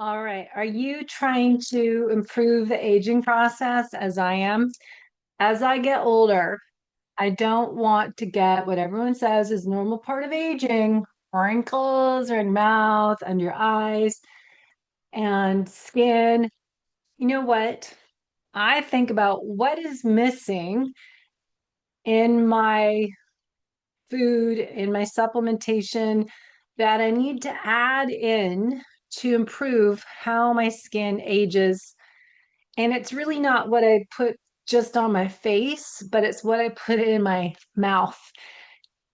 All right. Are you trying to improve the aging process as I am? As I get older, I don't want to get what everyone says is normal part of aging, wrinkles or in mouth, under your eyes, and skin. You know what? I think about what is missing in my food, in my supplementation that I need to add in to improve how my skin ages. And it's really not what I put just on my face, but it's what I put in my mouth.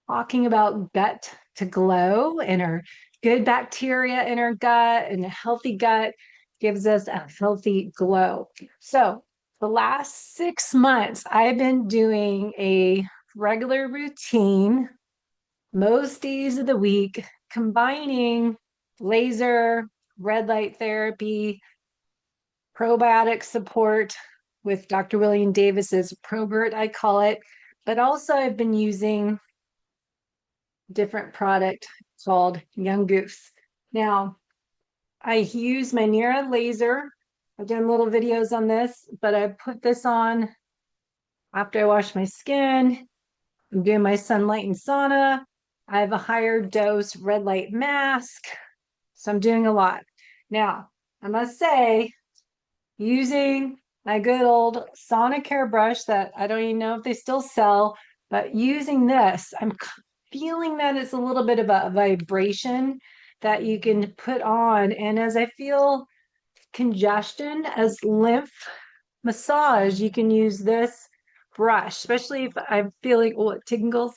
Talking about gut to glow and our good bacteria in our gut, and a healthy gut gives us a healthy glow. So, the last 6 months, I've been doing a regular routine most days of the week, combining laser, red light therapy, probiotic support with Dr. William Davis's Probert, I call it. But also, I've been using different product called Young Goose. Now, I use my NIRA laser. I've done little videos on this, but I put this on after I wash my skin. I'm doing my sunlight and sauna. I have a higher dose red light mask. So I'm doing a lot. Now, I must say, using my good old Sonicare brush that I don't even know if they still sell, but using this, I'm feeling that it's a little bit of a vibration that you can put on. And as I feel congestion, as lymph massage, you can use this brush, especially if I'm feeling, oh, it tingles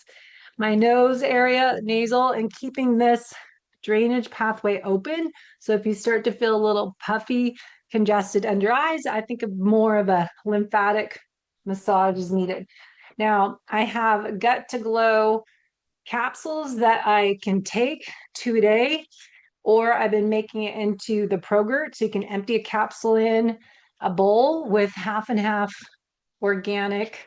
my nose area, nasal, and keeping this drainage pathway open. So if you start to feel a little puffy, congested under eyes, I think of more of a lymphatic massage is needed. Now, I have Gut to Glow capsules that I can take 2 a day, or I've been making it into the Progert. So you can empty a capsule in a bowl with half and half organic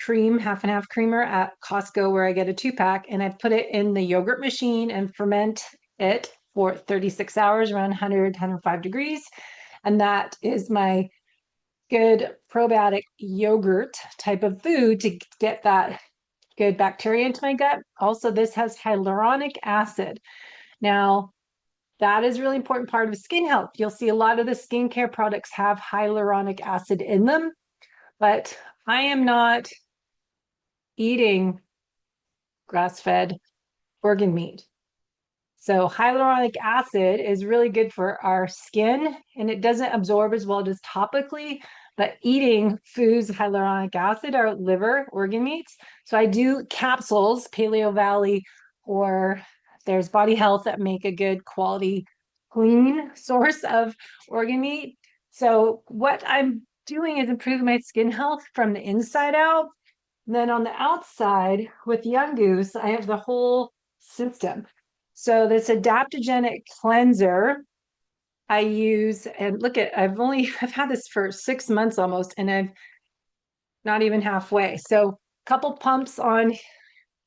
cream, half and half creamer at Costco, where I get a 2-pack, and I put it in the yogurt machine and ferment it for 36 hours around 100, 105 degrees. And that is my good probiotic yogurt type of food to get that good bacteria into my gut. Also, this has hyaluronic acid. Now, that is a really important part of skin health. You'll see a lot of the skincare products have hyaluronic acid in them, but I am not eating grass-fed organ meat. So hyaluronic acid is really good for our skin, and it doesn't absorb as well just topically, but eating foods hyaluronic acid are liver organ meats. So I do capsules, Paleo Valley, or there's Body Health that make a good quality, clean source of organ meat. So what I'm doing is improving my skin health from the inside out. And then on the outside with Young Goose, I have the whole system. So this adaptogenic cleanser I use, and look at, I've had this for 6 months almost, and I've not even halfway. So a couple pumps on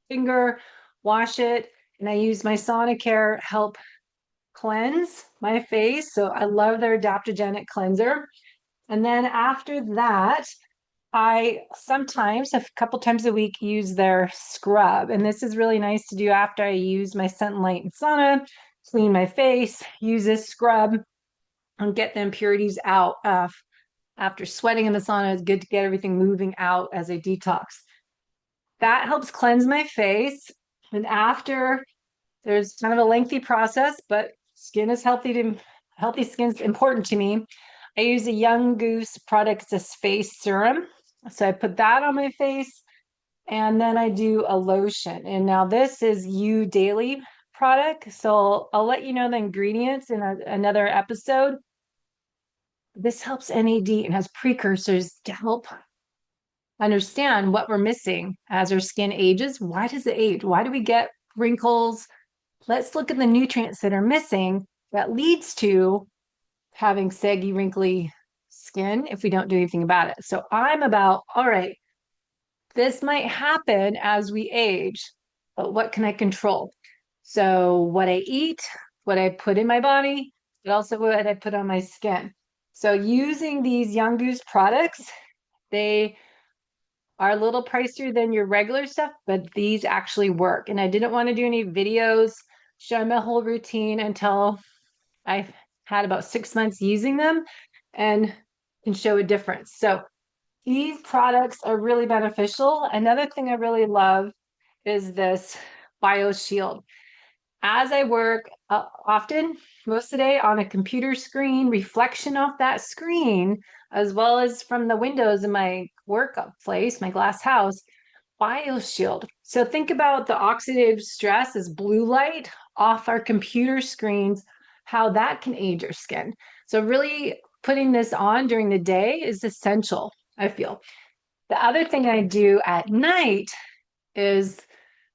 finger, wash it, and I use my Sonicare help cleanse my face. So I love their adaptogenic cleanser. And then after that, I sometimes, a couple times a week, use their scrub. And this is really nice to do after I use my sunlight and sauna, clean my face, use this scrub and get the impurities out. After sweating in the sauna, it's good to get everything moving out as a detox. That helps cleanse my face. And after, there's kind of a lengthy process, but healthy skin is important to me. I use a Young Goose product, this face serum. So I put that on my face, and then I do a lotion. And now this is You Daily product. So I'll let you know the ingredients in another episode. This helps NAD and has precursors to help understand what we're missing as our skin ages. Why does it age? Why do we get wrinkles? Let's look at the nutrients that are missing that leads to having saggy, wrinkly skin if we don't do anything about it. So I'm about, all right, this might happen as we age, but what can I control? So what I eat, what I put in my body, but also what I put on my skin. So using these Young Goose products, they are a little pricier than your regular stuff, but these actually work. And I didn't want to do any videos showing my whole routine until I had about 6 months using them and can show a difference. So these products are really beneficial. Another thing I really love is this BioShield. As I work often, most of the day on a computer screen, reflection off that screen, as well as from the windows in my workplace, my glass house, BioShield. So think about the oxidative stress as blue light off our computer screens, how that can age your skin. So really putting this on during the day is essential, I feel. The other thing I do at night is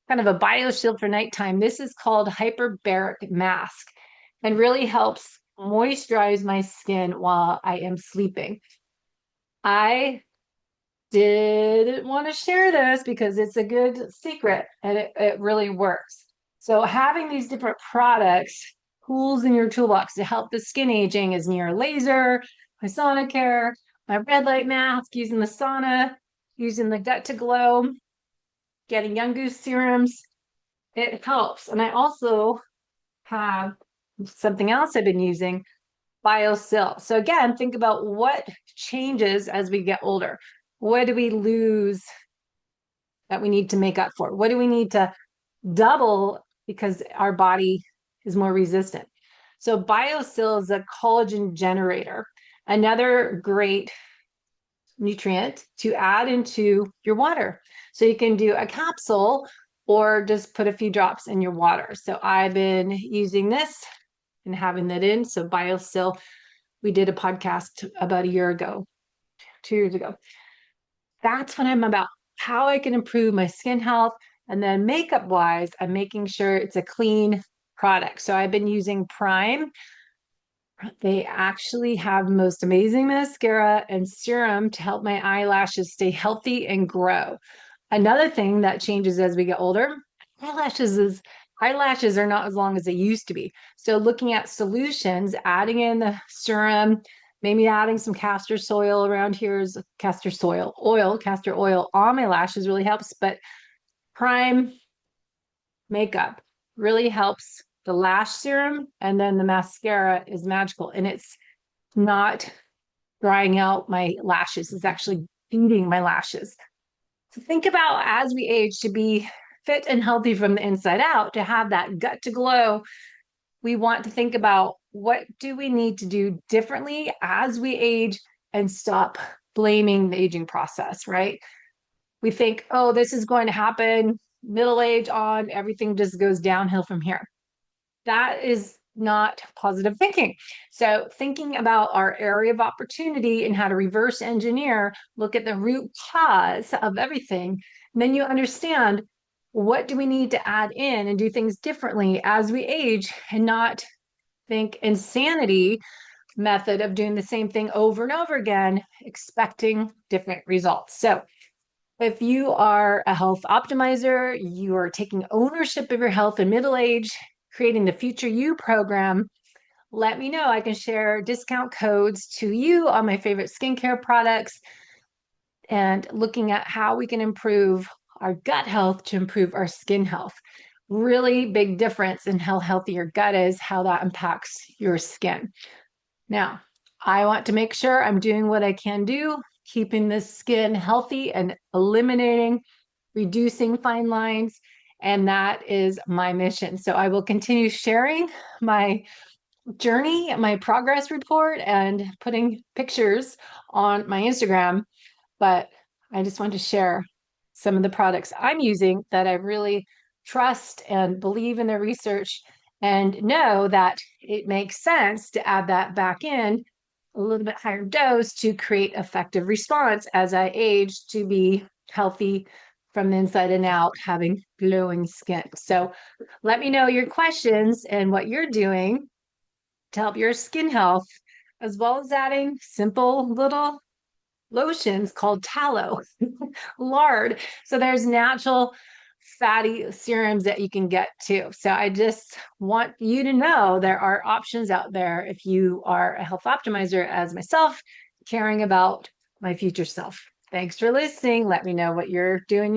kind of a BioShield for nighttime. This is called hyperbaric mask and really helps moisturize my skin while I am sleeping. I didn't want to share this because it's a good secret and it really works. So having these different products, tools in your toolbox to help the skin aging is NIRA Laser, my sauna care, my red light mask, using the sauna, using the gut to glow, getting Young Goose serums. It helps. And I also have something else I've been using, Biosil. So again, think about what changes as we get older. What do we lose that we need to make up for? What do we need to double because our body is more resistant? So Biosil is a collagen generator, another great nutrient to add into your water. So you can do a capsule or just put a few drops in your water. So I've been using this and having that in. So Biosil, we did a podcast about a year ago, 2 years ago. That's what I'm about, how I can improve my skin health. And then makeup wise, I'm making sure it's a clean product. So I've been using Prime. They actually have most amazing mascara and serum to help my eyelashes stay healthy and grow. Another thing that changes as we get older, eyelashes are not as long as they used to be. So looking at solutions, adding in the serum, maybe adding some castor oil around here is castor oil on my lashes really helps. But Prime makeup really helps the lash serum, and then the mascara is magical, and it's not drying out my lashes. It's actually feeding my lashes. So think about as we age to be fit and healthy from the inside out, to have that gut to glow. We want to think about what do we need to do differently as we age and stop blaming the aging process, right? We think, oh, this is going to happen middle age on, everything just goes downhill from here. That is not positive thinking. So thinking about our area of opportunity and how to reverse engineer, look at the root cause of everything, and then you understand what do we need to add in and do things differently as we age, and not think insanity method of doing the same thing over and over again, expecting different results. So if you are a health optimizer, you are taking ownership of your health in middle age, creating the Future You program, let me know. I can share discount codes to you on my favorite skincare products, and looking at how we can improve our gut health to improve our skin health. Really big difference in how healthy your gut is, how that impacts your skin. Now, I want to make sure I'm doing what I can do, keeping the skin healthy and eliminating, reducing fine lines. And that is my mission. So I will continue sharing my journey, my progress report, and putting pictures on my Instagram. But I just want to share some of the products I'm using that I really trust and believe in their research, and know that it makes sense to add that back in a little bit higher dose to create effective response as I age, to be healthy from the inside and out, having glowing skin. So let me know your questions and what you're doing to help your skin health, as well as adding simple little lotions called tallow, lard. So there's natural fatty serums that you can get too. So I just want you to know there are options out there if you are a health optimizer as myself, caring about my future self. Thanks for listening. Let me know what you're doing